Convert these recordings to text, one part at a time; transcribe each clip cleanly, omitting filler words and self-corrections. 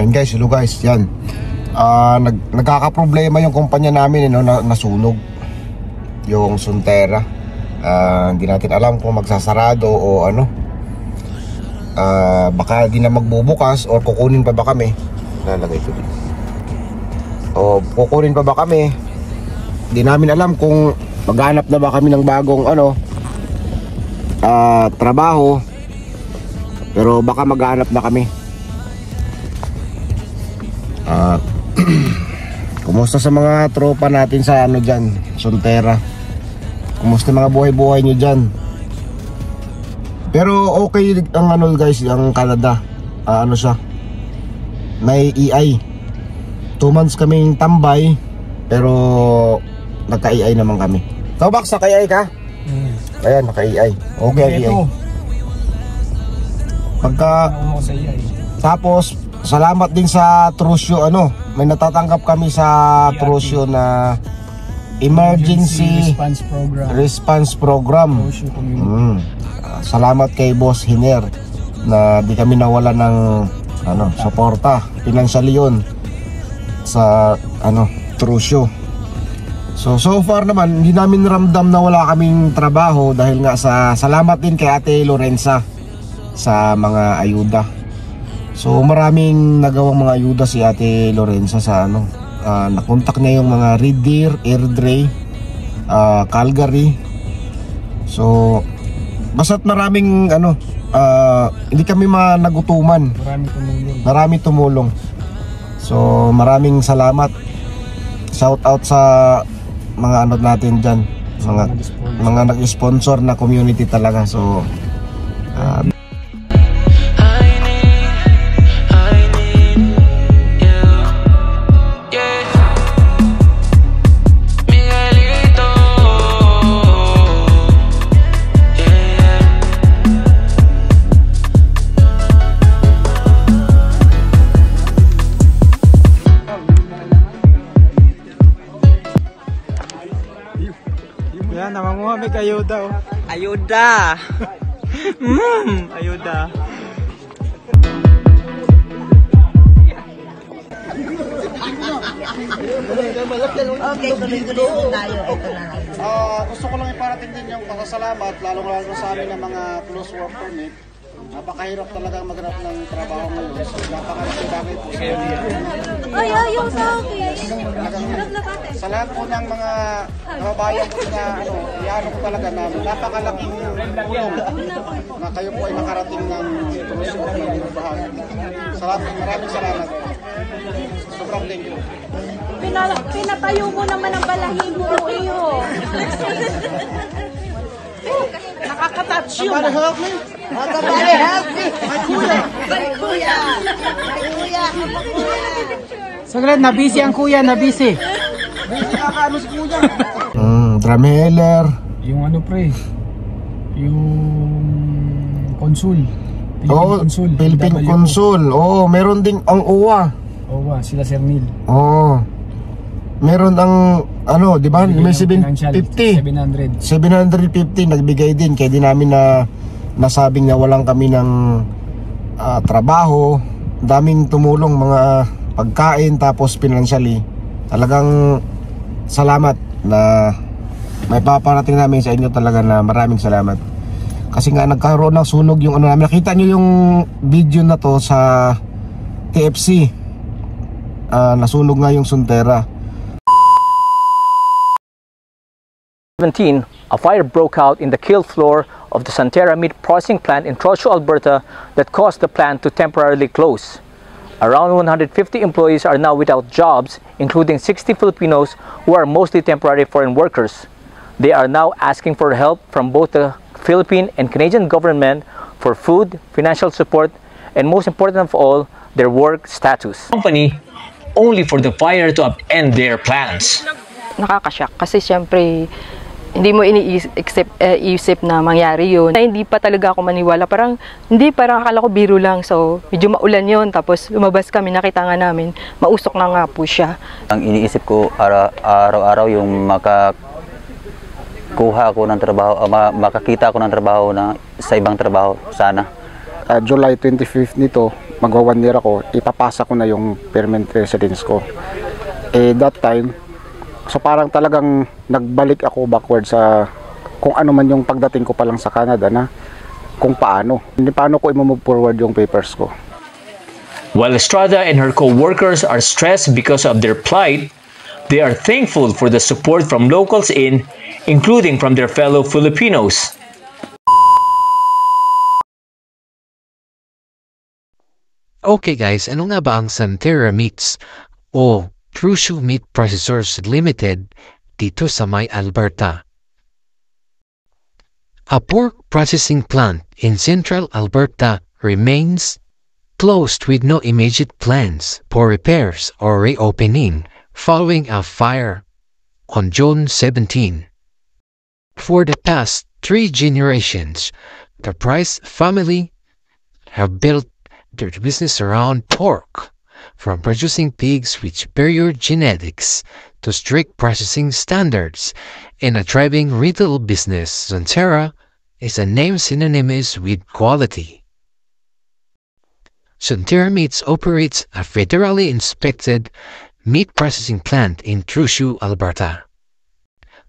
Yan guys, hello guys, yan. Nagkakaproblema yung kumpanya namin, nasunog yung Sonterra. Hindi natin alam kung magsasarado o ano. Baka di na magbubukas o kukunin pa ba kami. Lalagay ko dito. O kukunin pa ba kami. Hindi namin alam kung maghanap na ba kami ng bagong trabaho. Pero baka maghanap na kami. Kumusta sa mga tropa natin sa dyan, Sonterra? Kumusta mga buhay-buhay nyo dyan? Pero okay ang guys, ang Canada. Siya, may EI. 2 months kaming tambay, pero nagka-EI naman kami. Ikaw Bax, naka-EI ka? Ayan, naka-EI. Okay ang EI. Tapos salamat din sa Trusyo, may natatanggap kami sa Trusyo na Emergency Response Program. Salamat kay Boss Hiner na di kami nawala ng suporta, financially yun sa Trusyo. So far naman hindi namin ramdam na wala kaming trabaho dahil nga sa salamat din kay Ate Lorenza sa mga ayuda. So maraming nagawang mga ayuda si Ate Lorenza sa nakontak niya yung mga Red Deer, Airdrie, Calgary. So basta't maraming hindi kami nagutuman. Maraming tumulong. So maraming salamat. Shout out sa mga natin dyan, mga nag-sponsor na community talaga. So yan, namanguha may ayuda. Ayuda! Ayuda. Okay, tuloy-tuloy tayo. Ito na. Gusto ko lang iparating din yung pasasalamat, lalo sa amin ng mga close work permit. Napakahirap talaga maghanap ng trabaho ngayon. So, napakalaking bagay po. Yung sa akin. Sa lahat po ng mga kababayan ko na iano ko talaga na napakalaking tulong na kayo po ay nakarating ng bahagi. Maraming salamat. Sobrang thank you. Pinatayo mo naman ang balahibo mo iyo. Nakaka-touch yun. Help me. Help me. My kuya. Saglit, nabisi ang kuya, nabisi. Si kuya. Drameller. Yung pre, yung konsul. Philippine Consul. Meron ding ang OWA. OWA, sila Sir Neil. Meron ang di ba? May 750. 750 nagbigay din kaya di namin nasabing na walang kami ng trabaho. Daming tumulong, mga pagkain tapos financially. Talagang salamat na may paparating namin sa inyo, talaga na maraming salamat. Kasi nga nagkaroon ng sunog yung namin. Nakita nyo yung video na to sa TFC. Nasunog nga yung Sonterra. 2017, a fire broke out in the kill floor of the Sonterra meat processing plant in Trochu, Alberta that caused the plant to temporarily close. Around 150 employees are now without jobs, including 60 Filipinos who are mostly temporary foreign workers. They are now asking for help from both the Philippine and Canadian government for food, financial support, and most important of all, their work status. Company only for the fire to upend their plans. Nakakashock kasi syempre hindi mo iniisip na mangyari yun. Hindi pa talaga ako maniwala. Parang akala ko biro lang. So, medyo maulan yun. Tapos, lumabas kami, nakita nga namin, mausok na nga po siya. Ang iniisip ko araw-araw yung makakuha ako ng trabaho, makakita ako ng trabaho sa ibang trabaho sana. July 25th nito, magwa 1 year ako, ipapasa ko na yung permanent residence ko. That time, so parang talagang nagbalik ako backward sa kung ano man yung pagdating ko pa lang sa Canada na kung paano ko i-move forward yung papers ko. While Estrada and her co-workers are stressed because of their plight, they are thankful for the support from locals including from their fellow Filipinos. Okay guys, ano nga ba ang Santerra Meats o Trushu Meat Processors Limited dito sa may Alberta? A pork processing plant in central Alberta remains closed with no immediate plans for repairs or reopening following a fire on June 17. For the past 3 generations, the Price family have built their business around pork, from producing pigs with superior genetics to strict processing standards. In a thriving retail business, Santerra is a name synonymous with quality. Santerra Meats operates a federally inspected meat processing plant in Trushu, Alberta.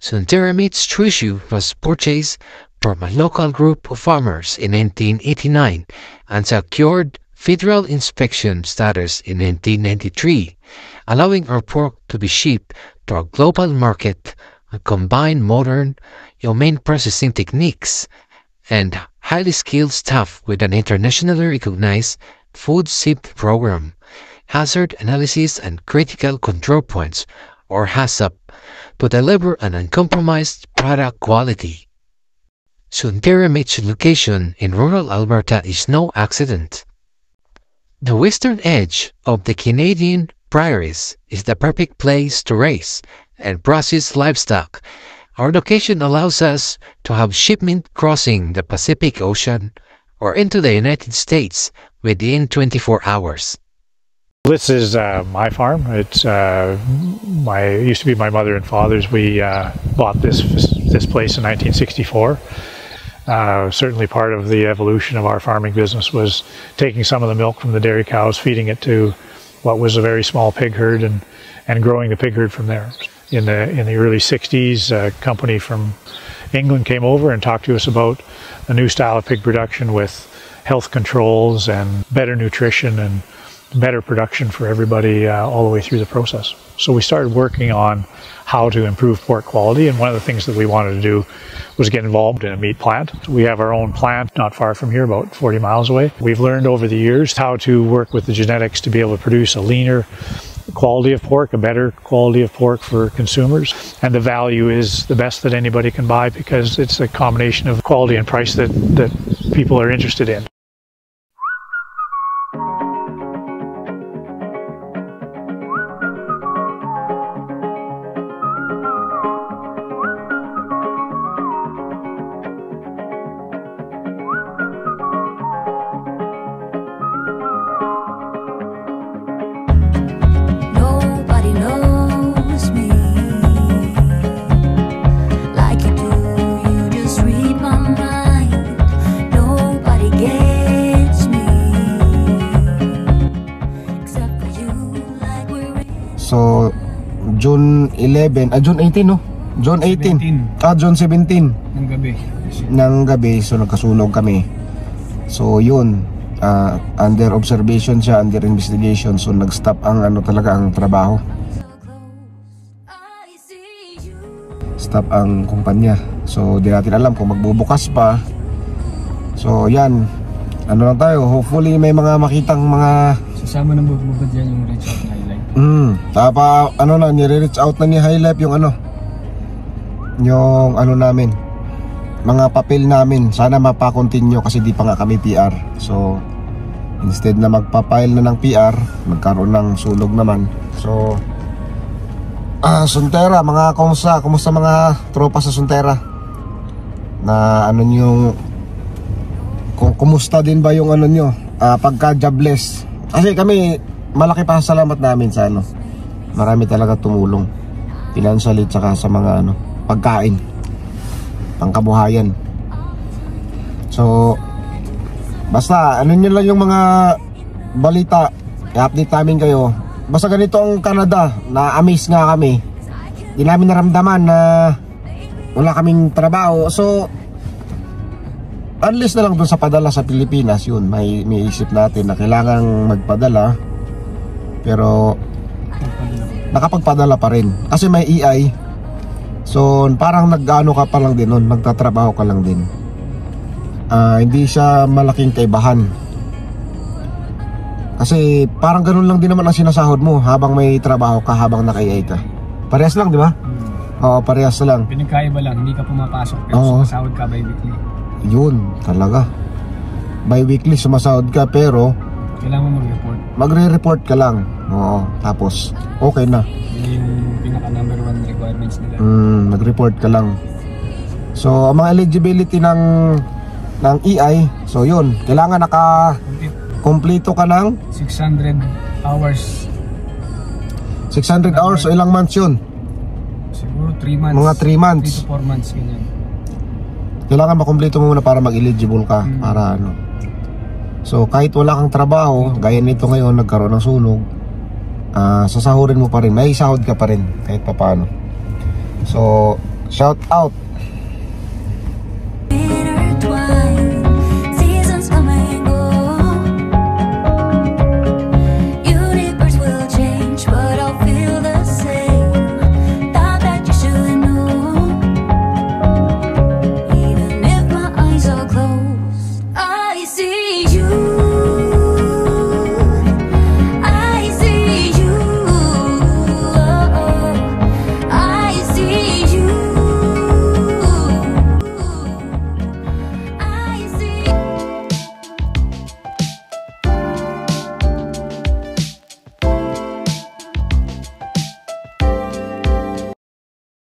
Santerra Meats Trushu was purchased from a local group of farmers in 1989 and secured federal inspection status in 1993, allowing our pork to be shipped to a global market and combine modern, humane processing techniques and highly skilled staff with an internationally recognized food safety program, hazard analysis and critical control points, or HACCP, to deliver an uncompromised product quality. Santerra Meats location in rural Alberta is no accident. The western edge of the Canadian prairies is the perfect place to raise and process livestock. Our location allows us to have shipment crossing the Pacific Ocean or into the United States within 24 hours. This is my farm. It's it used to be my mother and father's. We bought this place in 1964. Certainly part of the evolution of our farming business was taking some of the milk from the dairy cows, feeding it to what was a very small pig herd, and growing the pig herd from there. In the early 60s, a company from England came over and talked to us about a new style of pig production with health controls and better nutrition and better production for everybody all the way through the process. So we started working on how to improve pork quality, and one of the things that we wanted to do was get involved in a meat plant. We have our own plant not far from here, about 40 miles away. We've learned over the years how to work with the genetics to be able to produce a leaner quality of pork, a better quality of pork for consumers, and the value is the best that anybody can buy because it's a combination of quality and price that people are interested in. So, June 11, June 18 no? June 18. 17. June 17 ng gabi. So nagkasunog kami. So yun, under observation siya, under investigation. So nag-stop ang talaga ang trabaho. Stop ang kumpanya. So di natin alam kung magbubukas pa. So yan, lang tayo, hopefully may mga makitang mga sasama ng bubad yan yung reach out na highlight. Tapa nire-reach out na ni Highlife yung namin, mga papel namin. Sana mapa-continue kasi di pa nga kami PR. So instead na magpa-file na ng PR, magkaroon ng sunog naman. So Santerra, mga kumusta mga tropa sa Santerra? Na kumusta din ba yung nyo pagka jobless? Kasi kami, malaki pa salamat namin sa marami talaga tumulong financially tsaka sa mga pagkain, pangkabuhayan. So basta nyo lang yung mga balita, i-update namin kayo. Basta ganito ang Canada, na-amaze nga kami. Di namin naramdaman na wala kaming trabaho. So unless na lang dun sa padala sa Pilipinas, yun, may isip natin na kailangang magpadala. Pero nakapagpadala pa rin kasi may EI. So parang nag-ano ka pa lang din nun, magtatrabaho ka lang din. Hindi siya malaking kaibahan. Kasi parang ganun lang din naman ang sinasahod mo habang may trabaho ka, habang naka-EI ka. Parehas lang, di ba? Oo, parehas lang. Pinagkaiba lang, hindi ka pumapasok pero sumasahod ka bi-weekly. Yun, talaga. Bi-weekly sumasahod ka pero kailangan mo mag-report. Magre-report ka lang. Oo, tapos okay na. Yung pinaka number 1 requirements nila. Nag-report ka lang. So, ang mga eligibility ng EI, so yun, kailangan naka-kompleto ka ng 600 hours. 600 hours, so ilang months yun? Siguro 3 months. Mga 3 months. 3 to 4 months, ganyan. Kailangan makumpleto mo muna para mag-eligible ka. Para ano. So, kahit wala kang trabaho, gaya nito ngayon, nagkaroon ng sunog, sasahurin mo pa rin. May sahod ka pa rin, kahit pa paano. So, shout out